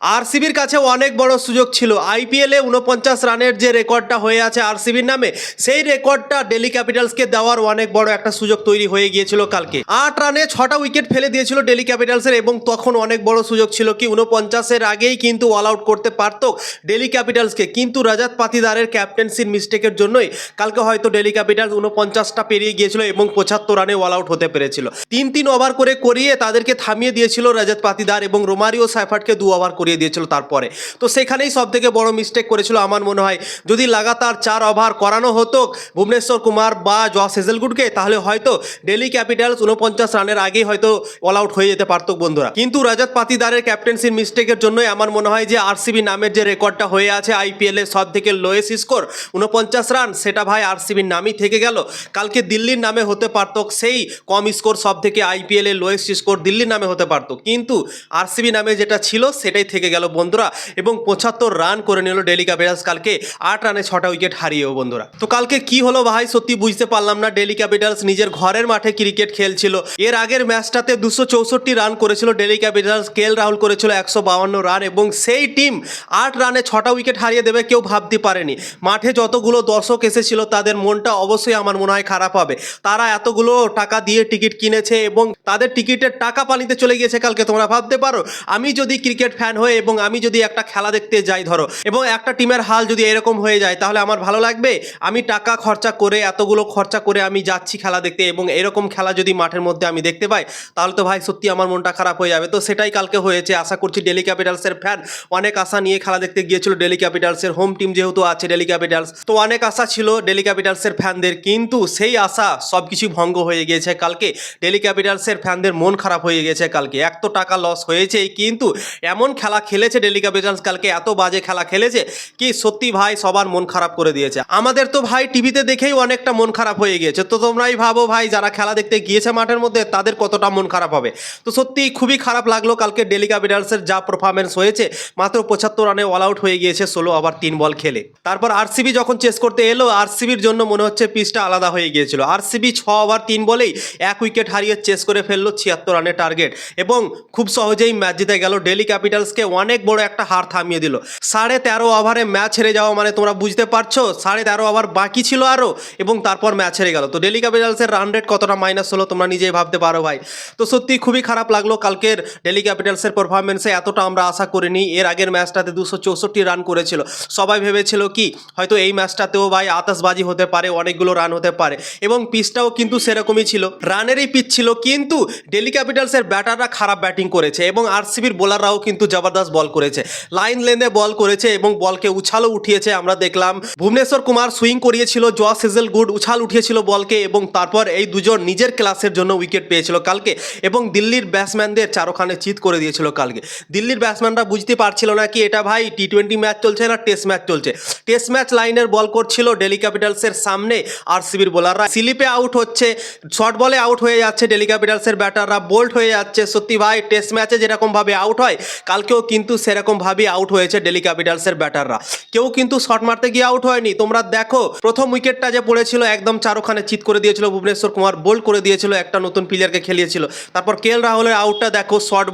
আরসিবির কাছে অনেক বড় সুযোগ ছিল। আইপিএলে ৪৯ রানের যে রেকর্ডটা হয়ে আছে আরসিবির নামে, সেই রেকর্ডটা দিল্লি ক্যাপিটালসকে দেওয়ার অনেক বড় একটা সুযোগ তৈরি হয়ে গিয়েছিল কালকে। ৮ রানে ৬টা উইকেট ফেলে দিয়েছিল দিল্লি ক্যাপিটালসের, এবং তখন অনেক বড় সুযোগ ছিল কি ৪৯-এর আগেই কিন্তু অল আউট করতে পারত দিল্লি ক্যাপিটালসকে, কিন্তু রাজাত পাতিদারের ক্যাপ্টেন্সির মিস্টেকের জন্যই কালকে হয়তো দিল্লি ক্যাপিটালস ৪৯টা পেরিয়ে গিয়েছিল এবং ৭৫ রানে অল আউট হতে পেরেছিল। ৩ ওভার করে করিয়ে তাদেরকে থামিয়ে দিয়েছিল রাজাত পাতিদার, এবং রোমারিও সাইফার্টকে ২ ওভার করিয়ে দিয়েছিল তারপরে। তো সেখানেই সব থেকে বড় মিস্টেক করেছিল আমার মনে হয়। যদি লাগাতার ৪ ওভার করানো হতো ভুবনেশ্বর কুমার বা জস হেজেলউডকে, তাহলে হয়তো দিল্লি ক্যাপিটালস ৪৯ রানের আগেই হয়তো অল আউট হয়ে যেতে পারতো বন্ধুরা। কিন্তু রাজাত পাতিদারের ক্যাপ্টেন্সির মিস্টেকের জন্যই আমার মনে হয় যে আরসিবি নামের যে রেকর্ডটা হয়ে আছে আইপিএলের সব থেকে লোয়েস্ট স্কোর ৪৯ রান, সেটা ভাই আরসিবির নামই থেকে গেল। কালকে দিল্লির নামে হতে পারত সেই কম স্কোর, সব থেকে আইপিএলের লোয়েস্ট স্কোর দিল্লির নামে হতে পারতো, কিন্তু আরসিবি নামে যেটা ছিল সেটাই থেকে গেল বন্ধুরা। এবং ৭৫ রান করে নিল দিল্লি ক্যাপিটালস কালকে ৮ রানে ৬টা উইকেট হারিয়েও বন্ধুরা। তো কালকে কি হলো ভাই সত্যি বুঝতে পারলাম না। দিল্লি ক্যাপিটালস নিজের ঘরের মাঠে ক্রিকেট খেলছিল। এর আগের ম্যাচটাতে ২৬৪ রান করেছিল দিল্লি ক্যাপিটালস, কেএল রাহুল করেছিল ১৫২ রান, এবং সেই টিম ৮ রানে ৬টা উইকেট হারিয়ে দেবে কেউ ভাবতে পারেনি। মাঠে যতগুলো দর্শক এসেছিল তাদের মনটা অবশ্যই আমার মনে হয় খারাপ হবে। তারা এতগুলো টাকা দিয়ে টিকিট কিনেছে এবং তাদের টিকিটের টাকা পানিতে চলে গিয়েছে কালকে। তোমরা ভাবতে পারো আমি যদি ক্রিকেট ফ্যান হয়ে এবং আমি যদি একটা খেলা দেখতে যাই ধরো, এবং একটা টিমের হাল যদি এরকম হয়ে যায়, তাহলে আমার ভালো লাগবে? আমি টাকা খরচা করে এতগুলো খরচা করে আমি যাচ্ছি খেলা দেখতে, এবং এরকম খেলা যদি মাঠের মধ্যে আমি দেখতে পাই, তাহলে তো ভাই সত্যি আমার মনটা খারাপ হয়ে যাবে। তো সেটাই কালকে হয়েছে। আশা করছি দিল্লি ক্যাপিটালসের ফ্যান অনেক আশা নিয়ে খেলা দেখতে গিয়েছিল। দিল্লি ক্যাপিটালসের হোম টিম যেহেতু আছে দিল্লি ক্যাপিটালস, তো অনেক আশা ছিল দিল্লি ক্যাপিটালসের ফ্যানদের, কিন্তু সেই আশা সব কিছু ভঙ্গ হয়ে গিয়েছে কালকে। দিল্লি ক্যাপিটালসের ফ্যানদের মন খারাপ হয়ে গেছে কালকে। এক তো টাকা লস হয়েছে, কিন্তু এমন খেলা খেলেছে দিল্লি ক্যাপিটালস কালকে, এত বাজে খেলা খেলেছে কি সত্যি ভাই সবার মন খারাপ করে দিয়েছে। আমাদের তো ভাই টিভিতে দেখেই অনেকটা মন খারাপ হয়ে গিয়েছে। তো তোমরাই ভাবো ভাই যারা খেলা দেখতে গিয়েছে মাঠের মধ্যে তাদের কতটা মন খারাপ হবে। তো সত্যি খুবই খারাপ লাগলো কালকে দিল্লি ক্যাপিটালসের যা পারফরমেন্স হয়েছে। মাত্র ৭৫ রানে অল আউট হয়ে গিয়েছে ১৬ ওভার ৩ বল খেলে। তারপর আরসিবি যখন চেস করতে এলো, আরসিবির জন্য মনে হচ্ছে পিচটা আলাদা হয়ে গিয়েছিল। আরসিবি ৬ ওভার ৩ বলেই ১ উইকেট হারিয়ে চেস করে ফেললো ৭৬ রানের টার্গেট, এবং খুব সহজেই ম্যাচ জিতে গেল। দিল্লি ক্যাপিটালসকে অনেক বড় একটা হার থামিয়ে দিল। ১৩.৫ ওভারে ম্যাচ হেরে যাওয়া মানে তোমরা বুঝতে পারছো ১৩.৫ ওভার বাকি ছিল আরও, এবং তারপর ম্যাচ হেরে গেল। তো দিল্লি ক্যাপিটালসের রান রেট কতটা মাইনাস হলো তোমরা নিজেই ভাবতে পারো ভাই। তো সত্যি খুবই খারাপ লাগলো কালকের দিল্লি ক্যাপিটালসের পারফরমেন্সে। এতটা আমরা আশা করিনি। এর আগের ম্যাচটাতে ২৬৪ রান করেছিল। সবাই ভেবেছিল কি হয়তো এই ম্যাচটাতেও ভাই আতশবাজি হতে পারে, অনেকগুলো রান হতে পারে, এবং পিচটাও কিন্তু সেরকমই ছিল, রানেরই পিচ ছিল। কিন্তু দিল্লি ক্যাপিটালসের ব্যাটাররা খারাপ ব্যাটিং করেছে, এবং আরসিবির বোলাররাও কিন্তু জবরদস্ত বল করেছে, লাইন লেনে বল করেছে, এবং বলকে উছালও উঠিয়েছে। আমরা দেখলাম ভুবনেশ্বর কুমার সুইং করিয়েছিল, জস হেজেলউড উছাল উঠিয়েছিল বলকে, এবং তারপর এই দুজন নিজের ক্লাসের জন্য উইকেট পেয়েছিল কালকে, এবং দিল্লির ব্যাটসম্যানদের চারোখানে চিৎ করে দিয়েছিল কালকে। দিল্লির ব্যাটসম্যানরা বুঝতে পারছিল না কি এটা ভাই টি-20 ম্যাচ চলছে না টেস্ট ম্যাচ চলছে। টেস্ট ম্যাচ লাইনের বল করছিল দিল্লি ক্যাপিটালসের সামনে আরসিবির বোলাররা, স্লিপে আউট হচ্ছে, শর্ট বলে আউট হয়ে যাচ্ছে দিল্লি ক্যাপিটালসের ব্যাটাররা, বোল্ড হয়ে যাচ্ছে। সত্যি ভাই টেস্ট ম্যাচে যেরকমভাবে আউট হয় কালকেও কিন্তু সেরকমভাবেই আউট হয়েছে দিল্লি ক্যাপিটালসের ব্যাটাররা। কেউ কিন্তু শট মারতে গিয়ে আউট হয়নি। তোমরা দেখো প্রথম উইকেটটা যে পড়েছিল একদম চারোখানে চিৎ করে দিয়েছিল ভুবনেশ্বর কুমার, বোল্ড করে দিয়েছিল, একটা নতুন প্লেয়ারকে খেলিয়েছিল। তারপর কেএল রাহুলের আউটটা দেখো, শর্ট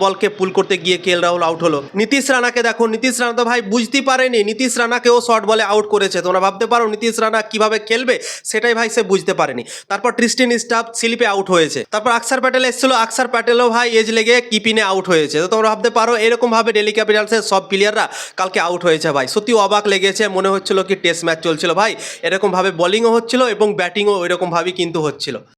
বলকে পুল করতে গিয়ে কেএল রাহুল আউট হলো। নীতিশ রানাকে দেখো, নীতিশ রানা তো ভাই বুঝতেই পারেনি, নীতিশ রানাকেও শর্ট বলে আউট করেছে। তোমরা ভাবতে পারো নীতিশ রানা কিভাবে খেলবে, সেটাই ভাই সে বুঝতে পারেনি। তারপর ট্রিস্টিন স্টাফ স্লিপে আউট হয়েছে। তারপর আকসার প্যাটেল এসেছিল, আকসার প্যাটেলও ভাই এজ লেগে কিপিনে আউট হয়েছে। তো তোমরা ভাবতে পারো এরকম ভাবে দিল্লি ক্যাপিটালসের সব প্লেয়াররা কালকে আউট হয়েছে ভাই। সত্যি অবাক লেগেছে, মনে হচ্ছিল কি টেস্ট ম্যাচ চলছিল ভাই। এরকম ভাবে বোলিংও হচ্ছিল এবং ব্যাটিংও ওইরকম ভাবেই কিন্তু হচ্ছিল।